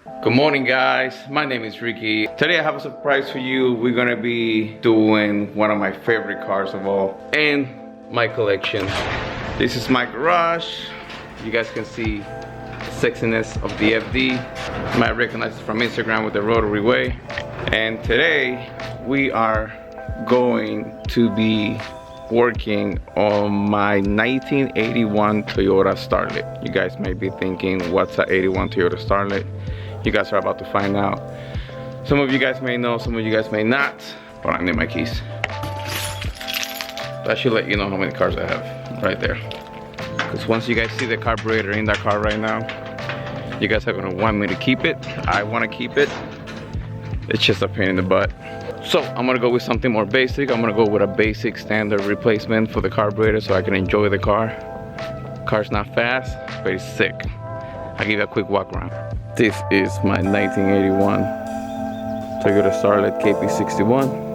Good morning, guys. My name is Ricky. Today I have a surprise for you. We're gonna be doing one of my favorite cars of all in my collection. This is my garage. You guys can see the sexiness of the FD. You might recognize it from Instagram with the rotary way. And today we are going to be working on my 1981 Toyota Starlet. You guys may be thinking, what's a 81 Toyota Starlet? You guys are about to find out. Some of you guys may know, some of you guys may not, but I need my keys. That should let you know how many cars I have right there. Because once you guys see the carburetor in that car right now, you guys are gonna want me to keep it. I wanna keep it. It's just a pain in the butt. So I'm gonna go with something more basic. I'm gonna go with a basic standard replacement for the carburetor so I can enjoy the car. Car's not fast, but it's sick. I'll give you a quick walk around. This is my 1981 Toyota Starlet KP61.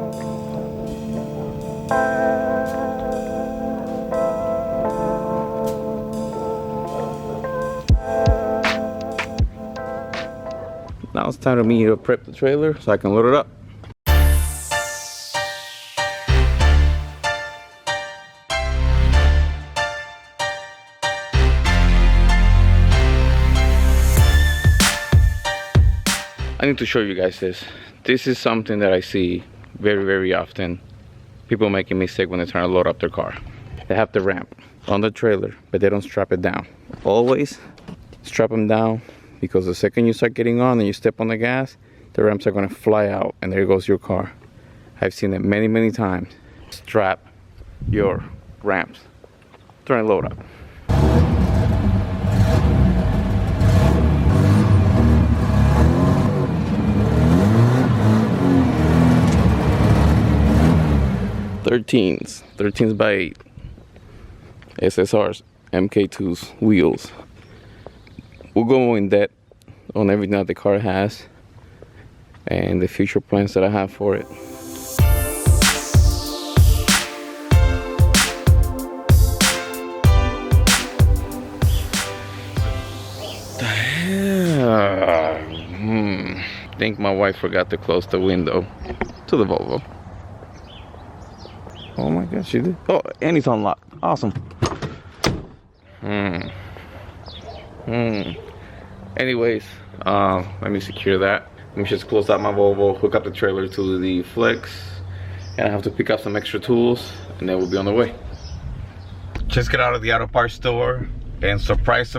Now it's time for me to prep the trailer so I can load it up. I need to show you guys this. This is something that I see very often. People make a mistake when they're trying to load up their car. They have the ramp on the trailer, but they don't strap it down. Always strap them down, because the second you start getting on and you step on the gas, the ramps are gonna fly out and there goes your car. I've seen it many times. Strap your ramps during load up. Thirteens by 8 SSRs, MK2s, wheels. We'll go in depth on everything that the car has and the future plans that I have for it. The hell? I think my wife forgot to close the window to the Volvo. Oh my gosh, she did. Oh, and it's unlocked. Awesome. Anyways, let me secure that. Let me just close out my Volvo, hook up the trailer to the Flex, and I have to pick up some extra tools, and then we'll be on the way. Just got out of the auto parts store, and surprise,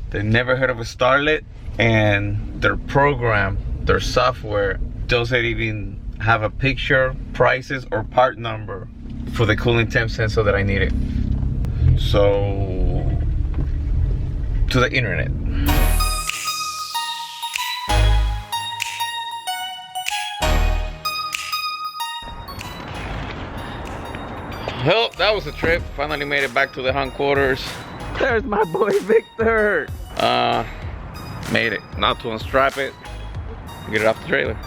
they never heard of a Starlet, and their program, their software, doesn't even have a picture, prices, or part number for the cooling temp sensor that I needed. So, to the internet. Well, that was a trip. Finally made it back to the hunt quarters. There's my boy Victor. Made it. Now to unstrap it, get it off the trailer.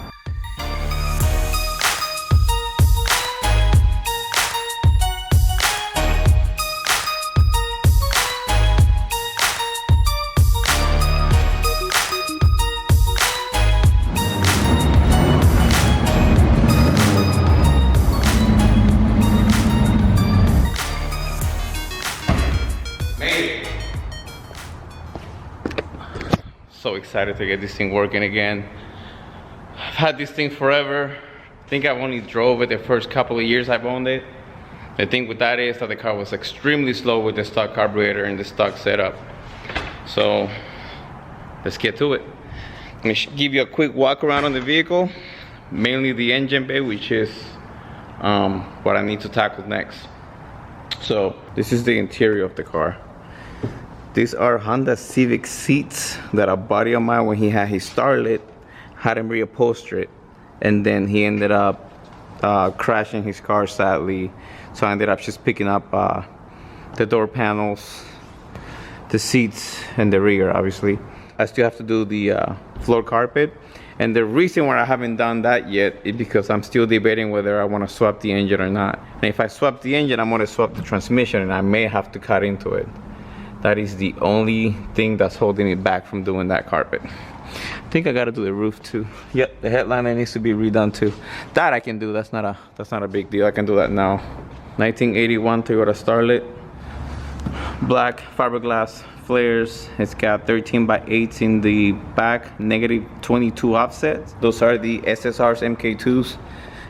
So excited to get this thing working again. I've had this thing forever. I think I've only drove it the first couple of years I've owned it. The thing with that is that the car was extremely slow with the stock carburetor and the stock setup. So let's get to it. I'm gonna give you a quick walk around on the vehicle, mainly the engine bay, which is what I need to tackle next. So this is the interior of the car. These are Honda Civic seats that a buddy of mine, when he had his Starlet, had him reupholster it, and then he ended up crashing his car, sadly. So I ended up just picking up the door panels, the seats, and the rear, obviously. I still have to do the floor carpet, and the reason why I haven't done that yet is because I'm still debating whether I want to swap the engine or not. And if I swap the engine, I'm going to swap the transmission, and I may have to cut into it. That is the only thing that's holding me back from doing that carpet. I think I gotta do the roof too. Yep, the headliner needs to be redone too. That I can do. That's not a big deal. I can do that now. 1981 Toyota Starlet, black fiberglass flares. It's got 13x8s in the back, -22 offsets. Those are the SSR's MK2s,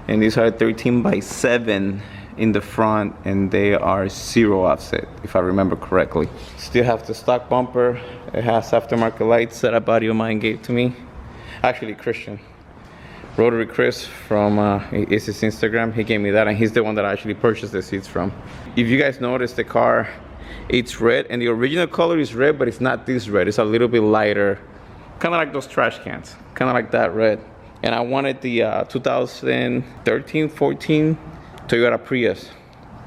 and these are 13x7 in the front, and they are 0 offset, if I remember correctly. Still have the stock bumper. It has aftermarket lights that a buddy of mine gave to me. Actually, Christian. Rotary Chris from his Instagram. He gave me that, and he's the one that I actually purchased the seats from. If you guys notice, the car, it's red, and the original color is red, but it's not this red. It's a little bit lighter, kind of like those trash cans, kind of like that red. And I wanted the 2013-14 Toyota Prius,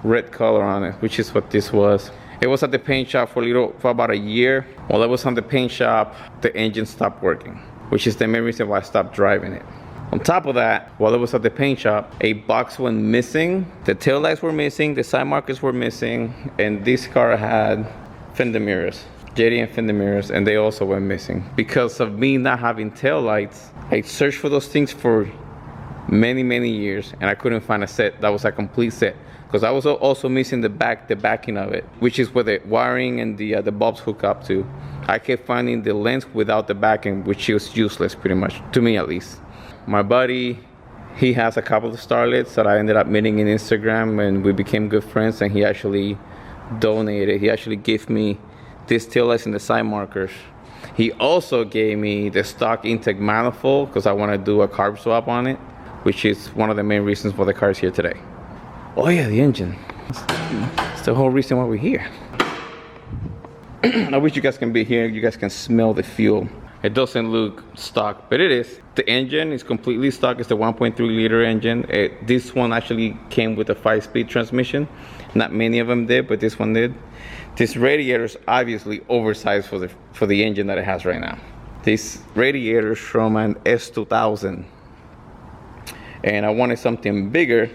red color on it, which is what this was. It was at the paint shop for about a year. While I was on the paint shop, the engine stopped working, which is the main reason why I stopped driving it. On top of that, while I was at the paint shop, a box went missing. The taillights were missing, the side markers were missing, and this car had fender mirrors, JDM fender mirrors, and they also went missing. Because of me not having taillights, I searched for those things for many years, and I couldn't find a set that was a complete set. Because I was also missing the backing of it, which is where the wiring and the bulbs hook up to. I kept finding the lens without the backing, which was useless pretty much, to me at least. My buddy, he has a couple of Starlets that I ended up meeting in Instagram, and we became good friends, and he actually donated. He actually gave me this taillights and the side markers. He also gave me the stock intake manifold because I want to do a carb swap on it, which is one of the main reasons for the car is here today. Oh yeah, the engine. It's the whole reason why we're here. I wish you guys can be here. You guys can smell the fuel. It doesn't look stock, but it is. The engine is completely stock. It's the 1.3 liter engine. This one actually came with a 5-speed transmission. Not many of them did, but this one did. This radiator is obviously oversized for the engine that it has right now. This radiator is from an S2000. And I wanted something bigger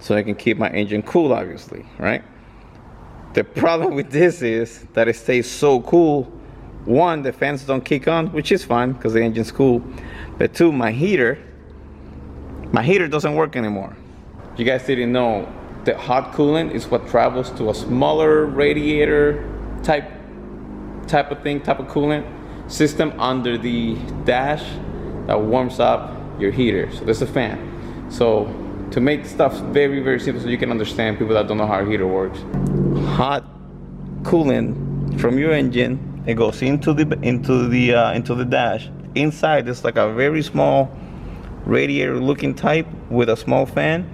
so I can keep my engine cool, obviously, right? The problem with this is that it stays so cool. One, the fans don't kick on, which is fine because the engine's cool. But two, my heater doesn't work anymore. If you guys didn't know, the hot coolant is what travels to a smaller radiator type of coolant system under the dash that warms up your heater. So there's a fan. So to make stuff very simple so you can understand, people that don't know how a heater works. Hot coolant from your engine, it goes into the dash. Inside there's like a very small radiator looking type with a small fan,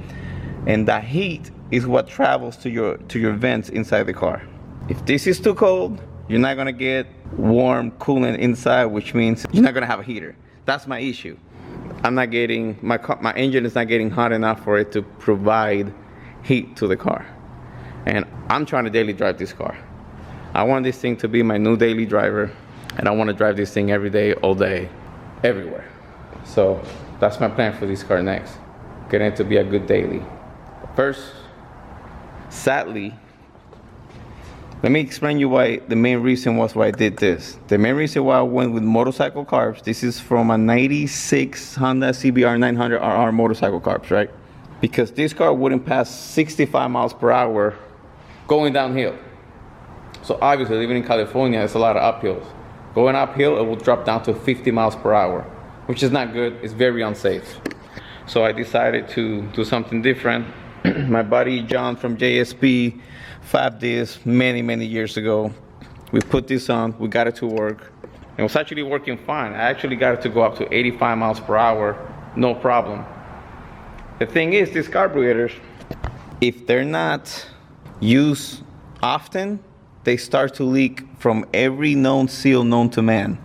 and that heat is what travels to your vents inside the car. If this is too cold, you're not gonna get warm coolant inside, which means you're not gonna have a heater. That's my issue. I'm not getting my engine is not getting hot enough for it to provide heat to the car, and I'm trying to daily drive this car. I want this thing to be my new daily driver, and I want to drive this thing every day, all day, everywhere. So that's my plan for this car next. Getting it to be a good daily. First, sadly, let me explain you why the main reason was why I did this. The main reason why I went with motorcycle carbs, this is from a 96 Honda CBR 900RR motorcycle carbs, right? Because this car wouldn't pass 65 miles per hour going downhill. So obviously living in California, it's a lot of uphills. Going uphill, it will drop down to 50 miles per hour, which is not good. It's very unsafe. So I decided to do something different. My buddy John from JSP fabbed this many years ago. We put this on, we got it to work. It was actually working fine. I actually got it to go up to 85 miles per hour, no problem. The thing is, these carburetors, if they're not used often, they start to leak from every known seal known to man.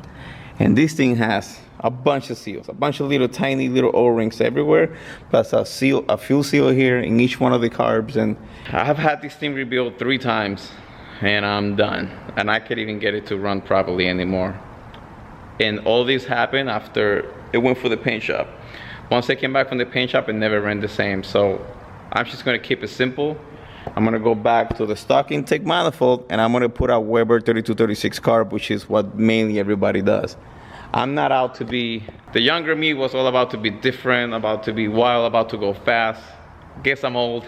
And this thing has a bunch of seals, a bunch of little tiny little O-rings everywhere, plus a fuel seal here in each one of the carbs. And I have had this thing rebuilt 3 times, and I'm done. And I can't even get it to run properly anymore. And all this happened after it went for the paint shop. Once I came back from the paint shop, it never ran the same. So I'm just gonna keep it simple. I'm gonna go back to the stock intake manifold, and I'm gonna put a Weber 3236 carb, which is what mainly everybody does. I'm not out to be, the younger me was all about to be different, about to be wild, about to go fast. Guess I'm old.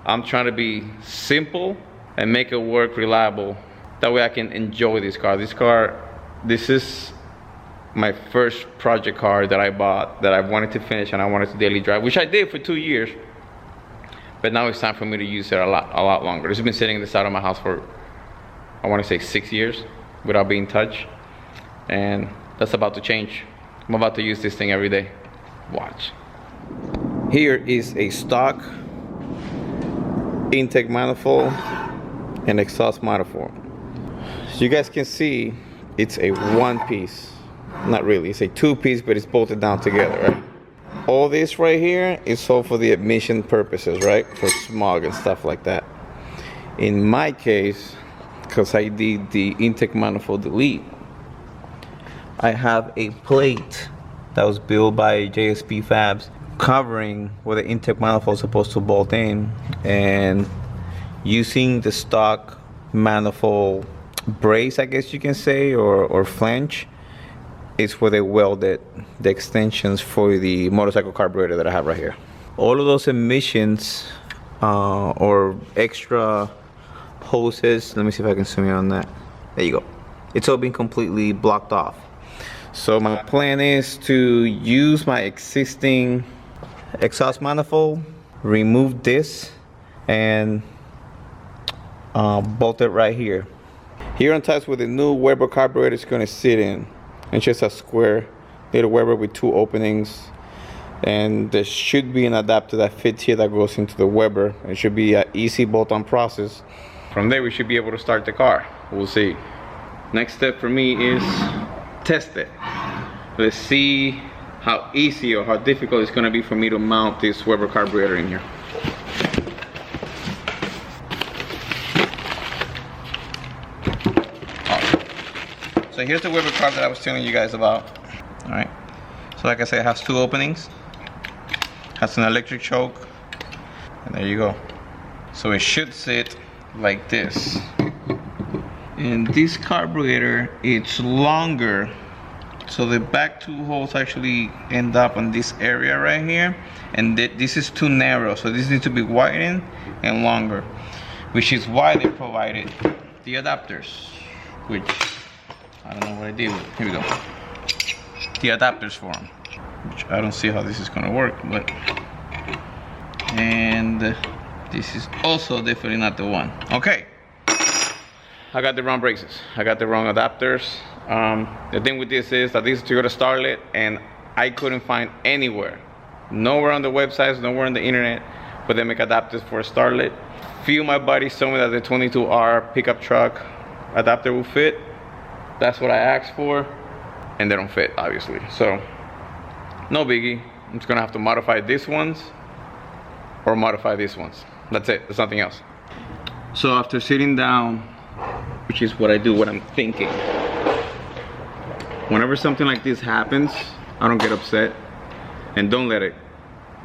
I'm trying to be simple and make it work reliable. That way I can enjoy this car. This is my first project car that I bought, that I wanted to finish and I wanted to daily drive, which I did for 2 years. But now it's time for me to use it a lot longer. It's been sitting in the side of my house for, I want to say 6 years without being touched. And that's about to change. I'm about to use this thing every day. Watch. Here is a stock intake manifold and exhaust manifold. So you guys can see it's a one piece. Not really, it's a two piece, but it's bolted down together, right? All this right here is all for the emission purposes, right? For smog and stuff like that. In my case, because I did the intake manifold delete, I have a plate that was built by JSP Fabs covering where the intake manifold is supposed to bolt in, and using the stock manifold brace, I guess you can say, or flange, is where they welded the extensions for the motorcycle carburetor that I have right here. All of those emissions or extra hoses, let me see if I can zoom in on that. There you go. It's all been completely blocked off. So my plan is to use my existing exhaust manifold, remove this, and bolt it right here. Here on top where the new Weber carburetor is going to sit in. It's just a square little Weber with two openings, and there should be an adapter that fits here that goes into the Weber. It should be an easy bolt-on process. From there we should be able to start the car. We'll see. Next step for me is test it. Let's see how easy or how difficult it's going to be for me to mount this Weber carburetor in here. So here's the Weber carb that I was telling you guys about. All right. So like I said, it has two openings. Has an electric choke, and there you go. So it should sit like this. And this carburetor, it's longer. So the back two holes actually end up on this area right here, and this is too narrow. So this needs to be widened and longer, which is why they provided the adapters, which I don't know what I did with it. Here we go. The adapters for them. Which I don't see how this is gonna work, but. And this is also definitely not the one. Okay. I got the wrong braces. I got the wrong adapters. The thing with this is that this is to go to Starlet, and I couldn't find anywhere. Nowhere on the websites, nowhere on the internet, where they make adapters for a Starlet. Few of my buddies told me that the 22R pickup truck adapter will fit. That's what I asked for, and they don't fit, obviously. So, no biggie. I'm just gonna have to modify these ones or modify these ones. That's it, there's nothing else. So after sitting down, which is what I do when I'm thinking, whenever something like this happens, I don't get upset, and don't let it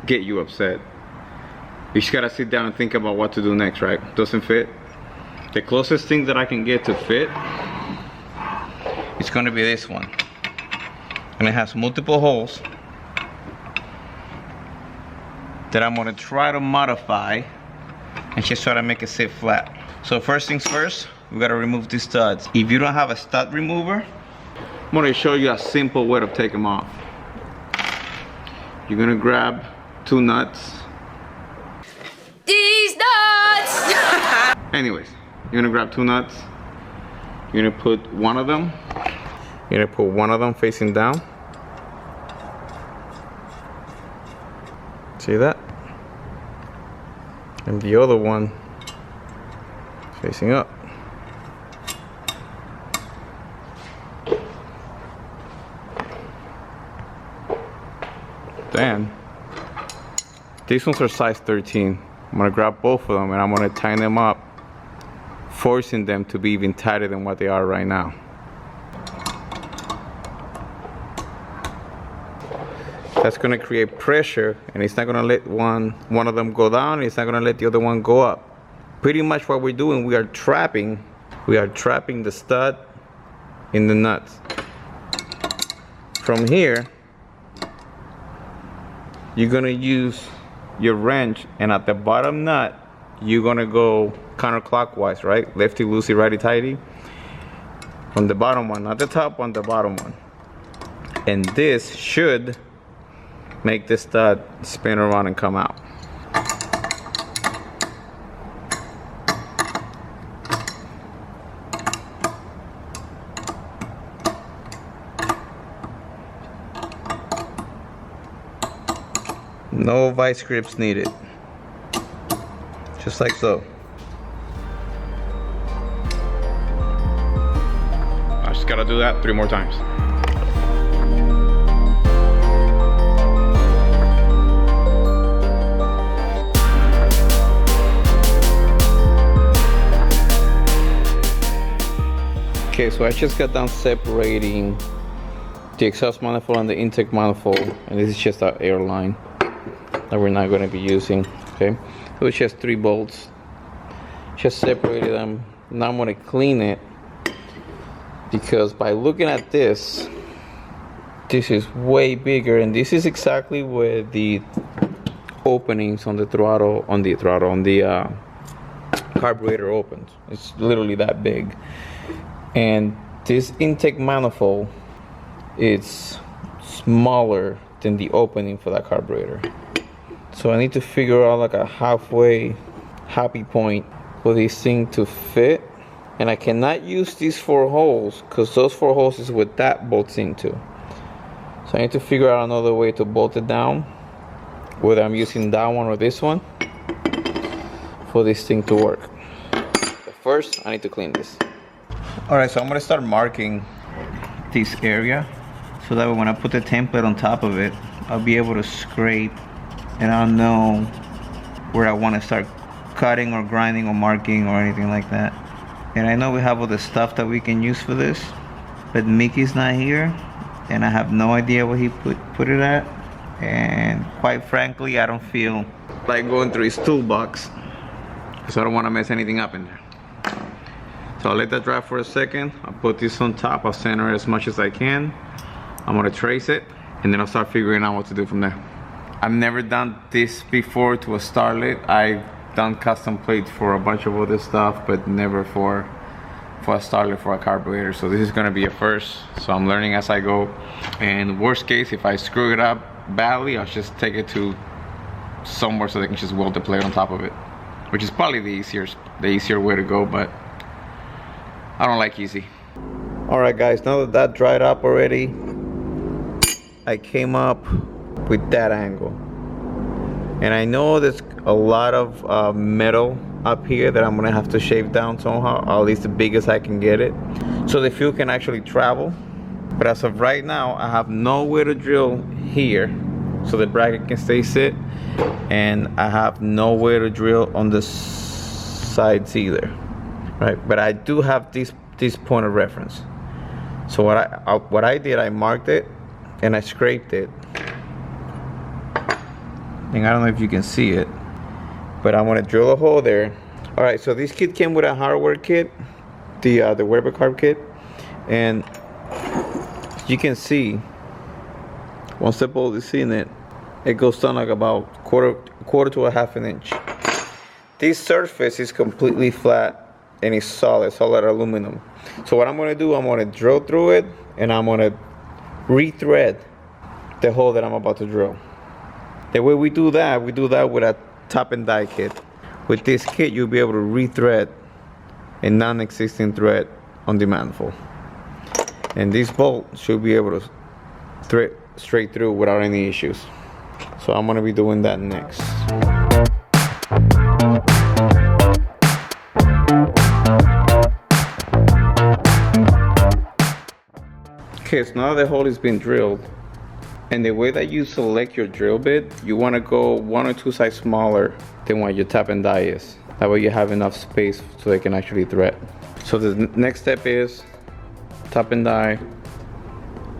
get you upset. You just gotta sit down and think about what to do next, right? Doesn't fit. The closest thing that I can get to fit, it's gonna be this one, and it has multiple holes that I'm gonna try to modify and just try to make it sit flat. So first things first, we gotta remove these studs. If you don't have a stud remover, I'm gonna show you a simple way to take them off. You're gonna grab two nuts. These nuts! Anyways, you're gonna grab two nuts. You're gonna put one of them. You're gonna put one of them facing down. See that? And the other one facing up. Then, these ones are size 13. I'm gonna grab both of them and I'm gonna tighten them up, forcing them to be even tighter than what they are right now. That's gonna create pressure, and it's not gonna let one of them go down, and it's not gonna let the other one go up. Pretty much what we're doing, we are trapping the stud in the nuts. from here, you're gonna use your wrench, and at the bottom nut, you're gonna go counterclockwise, right? Lefty loosey, righty tighty. On the bottom one, not the top one, the bottom one. And this should make the stud spin around and come out. No vice grips needed. Just like so. I just gotta do that 3 more times. Okay, so I just got done separating the exhaust manifold and the intake manifold, and this is just our air line that we're not going to be using. Okay, so it's just 3 bolts. Just separated them. Now I'm going to clean it, because by looking at this, this is way bigger, and this is exactly where the openings on the throttle, on the carburetor opens. It's literally that big. And this intake manifold is smaller than the opening for that carburetor. So I need to figure out like a happy point for this thing to fit. And I cannot use these 4 holes, because those 4 holes is what that bolts into. So I need to figure out another way to bolt it down, whether I'm using that one or this one, for this thing to work. But first, I need to clean this. Alright, so I'm going to start marking this area, so that when I put the template on top of it, I'll be able to scrape, and I'll know where I want to start cutting or grinding or marking or anything like that. And I know we have all the stuff that we can use for this, but Mickey's not here, and I have no idea where he put it at. And quite frankly, I don't feel like going through his toolbox, because I don't want to mess anything up in there. So I'll let that dry for a second. I'll put this on top. I'll center it as much as I can. I'm gonna trace it, and then I'll start figuring out what to do from there. I've never done this before to a starlet. I've done custom plates for a bunch of other stuff, but never for a starlet for a carburetor. So this is gonna be a first. So I'm learning as I go. And worst case, if I screw it up badly, I'll just take it to somewhere so they can just weld the plate on top of it, which is probably the easier way to go, but I don't like easy. Alright guys, now that dried up already, I came up with that angle. And I know there's a lot of metal up here that I'm gonna have to shave down somehow, at least the biggest I can get it, so the fuel can actually travel. But as of right now, I have nowhere to drill here so the bracket can stay sit, and I have nowhere to drill on the sides either. Right, but I do have this point of reference. So what I did, I marked it and I scraped it. And I don't know if you can see it, but I'm gonna drill a hole there. All right, so this kit came with a hardware kit, the Weber carb kit, and you can see once the bolt is in it, it goes down like about quarter to a half an inch. This surface is completely flat and it's solid aluminum. So what I'm gonna do, I'm gonna drill through it, and I'm gonna rethread the hole that I'm about to drill. The way we do that with a top and die kit. With this kit, you'll be able to rethread a non-existing thread on the manifold. And this bolt should be able to thread straight through without any issues. So I'm gonna be doing that next. Okay, so now the hole has been drilled, and the way that you select your drill bit, you want to go 1 or 2 sizes smaller than what your top and die is. That way you have enough space so they can actually thread. So the next step is top and die,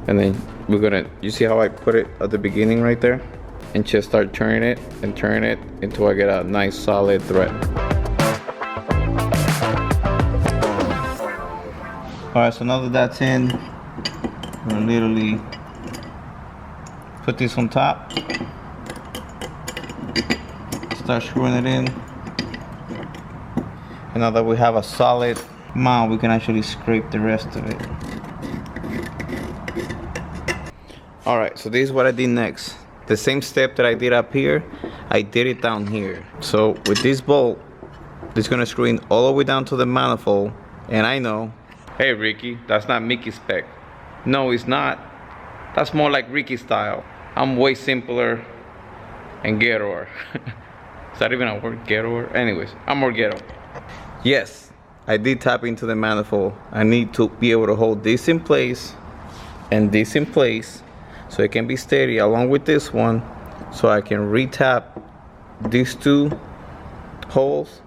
and then we're gonna, you see how I put it at the beginning right there, and just start turning it and turning it until I get a nice solid thread. All right, so now that that's in, we're literally Put this on top. Start screwing it in. And now that we have a solid mount, we can actually scrape the rest of it. Alright, so this is what I did next. The same step that I did up here, I did it down here. So with this bolt, it's gonna screw in all the way down to the manifold. And I know, hey Ricky, that's not Mickey spec. No, it's not. That's more like Ricky style. I'm way simpler and ghettoer. Is that even a word, ghettoer? Anyways, I'm more ghetto. Yes, I did tap into the manifold. I need to be able to hold this in place and this in place so it can be steady along with this one, so I can re-tap these two holes.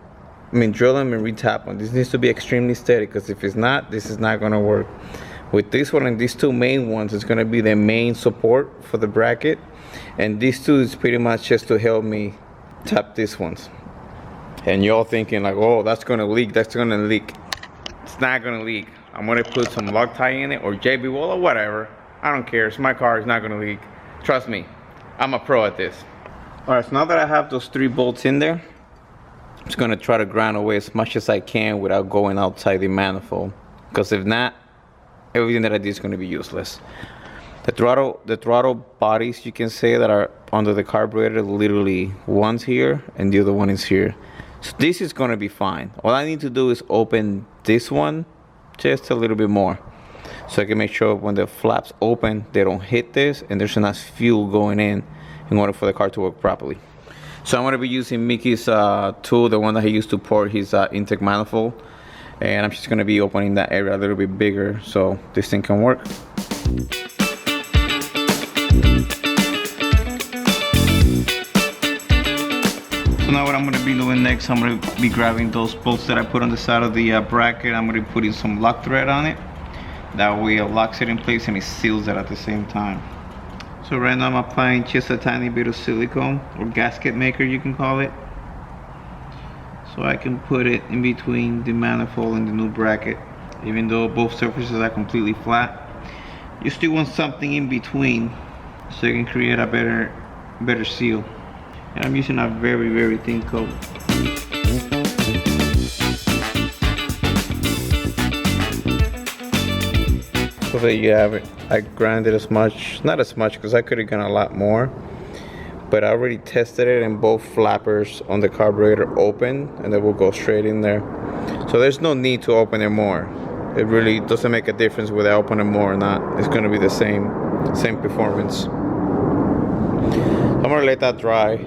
I mean, drill them and re-tap them. This needs to be extremely steady, because if it's not, this is not gonna work. With this one and these two main ones, it's gonna be the main support for the bracket, and these two is pretty much just to help me tap these ones. And y'all thinking like, oh, that's gonna leak, that's gonna leak. It's not gonna leak. I'm gonna put some Loctite in it or JB Wall or whatever. I don't care, it's my car, it's not gonna leak. Trust me, I'm a pro at this. All right, so now that I have those 3 bolts in there, I'm just gonna try to grind away as much as I can without going outside the manifold. Because if not, everything that I did is gonna be useless. The throttle bodies, you can say, that are under the carburetor, literally one's here and the other one is here. So this is gonna be fine. All I need to do is open this one just a little bit more, so I can make sure when the flaps open, they don't hit this and there's enough fuel going in order for the car to work properly. So I'm gonna be using Mickey's tool, the one that he used to pour his intake manifold, and I'm just gonna be opening that area a little bit bigger so this thing can work. So now what I'm going to be doing next, I'm going to be grabbing those bolts that I put on the side of the bracket. I'm going to be putting some lock thread on it. That way it locks it in place and it seals it at the same time. So right now I'm applying just a tiny bit of silicone, or gasket maker you can call it. So I can put it in between the manifold and the new bracket. Even though both surfaces are completely flat, you still want something in between so you can create a better seal. And I'm using a very, very thin coat. So there you have it. I grinded as much, not as much because I could have gone a lot more, but I already tested it and both flappers on the carburetor open, and they will go straight in there. So there's no need to open it more. It really doesn't make a difference whether I open it more or not. It's gonna be the same performance. So I'm gonna let that dry.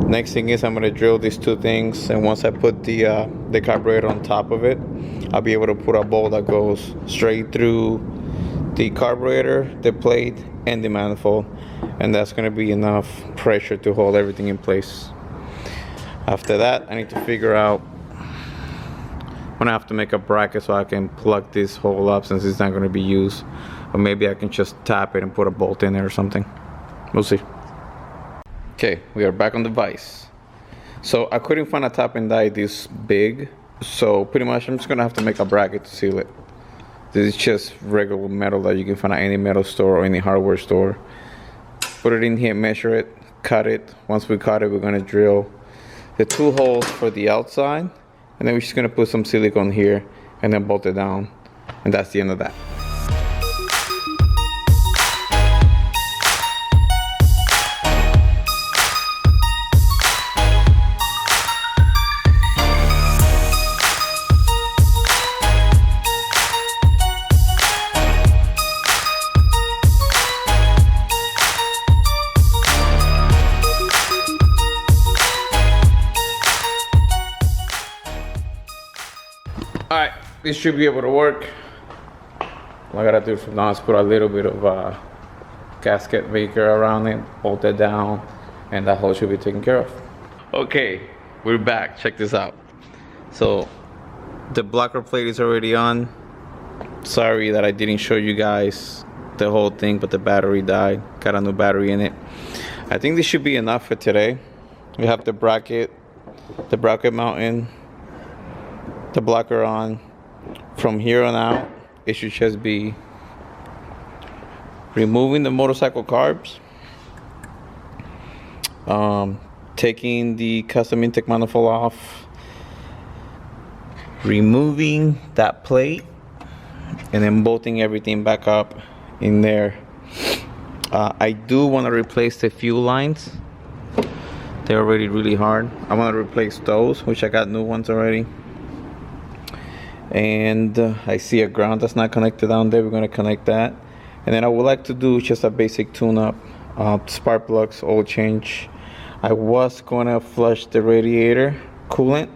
Next thing is I'm gonna drill these 2 things, and once I put the carburetor on top of it, I'll be able to put a bolt that goes straight through the carburetor, the plate, and the manifold, and that's gonna be enough pressure to hold everything in place. After that, I need to figure out, I'm gonna have to make a bracket so I can plug this hole up since it's not gonna be used, or maybe I can just tap it and put a bolt in there or something. We'll see. Okay, we are back on the vise. So I couldn't find a top and die this big, so pretty much I'm just gonna have to make a bracket to seal it. This is just regular metal that you can find at any metal store or any hardware store. Put it in here, measure it, cut it. Once we cut it, we're gonna drill the 2 holes for the outside, and then we're just gonna put some silicone here and then bolt it down, and that's the end of that. Alright, this should be able to work. All I gotta do from now is put a little bit of gasket maker around it, bolt it down, and that hole should be taken care of. Okay, we're back. Check this out. So the blocker plate is already on. Sorry that I didn't show you guys the whole thing, but the battery died. Got a new battery in it. I think this should be enough for today. We have the bracket mounting, the blocker on. From here on out, it should just be removing the motorcycle carbs, taking the custom intake manifold off, removing that plate, and then bolting everything back up in there. I do want to replace the fuel lines. They're already really hard. I want to replace those, which I got new ones already. And I see a ground that's not connected down there. We're going to connect that. And then I would like to do just a basic tune-up, spark plugs, oil change. I was going to flush the radiator coolant,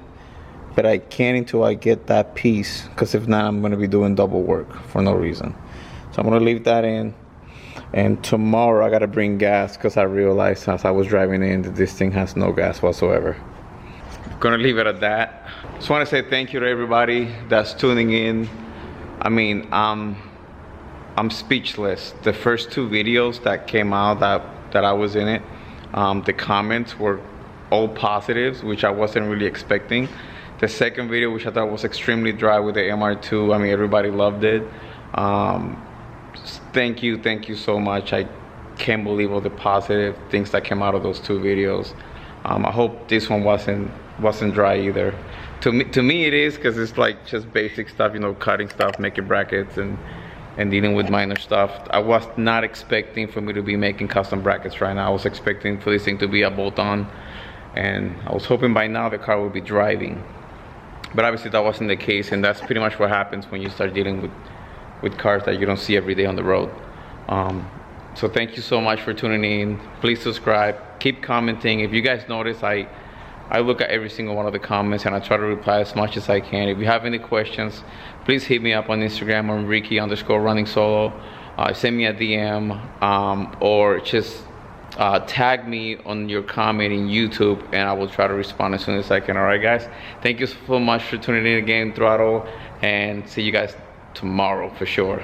but I can't until I get that piece, because if not, I'm going to be doing double work for no reason. So I'm going to leave that in. And tomorrow I got to bring gas, because I realized as I was driving in that this thing has no gas whatsoever. Gonna leave it at that. Just want to say thank you to everybody that's tuning in. I mean, I'm speechless. The first 2 videos that came out that I was in it, the comments were all positives, which I wasn't really expecting. The second video, which I thought was extremely dry with the MR2, I mean, everybody loved it. Thank you so much. I can't believe all the positive things that came out of those 2 videos. I hope this one wasn't dry either. To me it is, because it's like just basic stuff, you know, cutting stuff, making brackets, and dealing with minor stuff. I was not expecting for me to be making custom brackets right now. I was expecting for this thing to be a bolt-on, and I was hoping by now the car would be driving. But obviously that wasn't the case, and that's pretty much what happens when you start dealing with cars that you don't see every day on the road. So thank you so much for tuning in. Please subscribe, keep commenting. If you guys notice, I look at every single one of the comments, and I try to reply as much as I can. If you have any questions, please hit me up on Instagram on Ricky_running_solo. Send me a DM, or just tag me on your comment in YouTube, and I will try to respond as soon as I can. All right, guys, thank you so much for tuning in again, Throttle, and see you guys tomorrow for sure.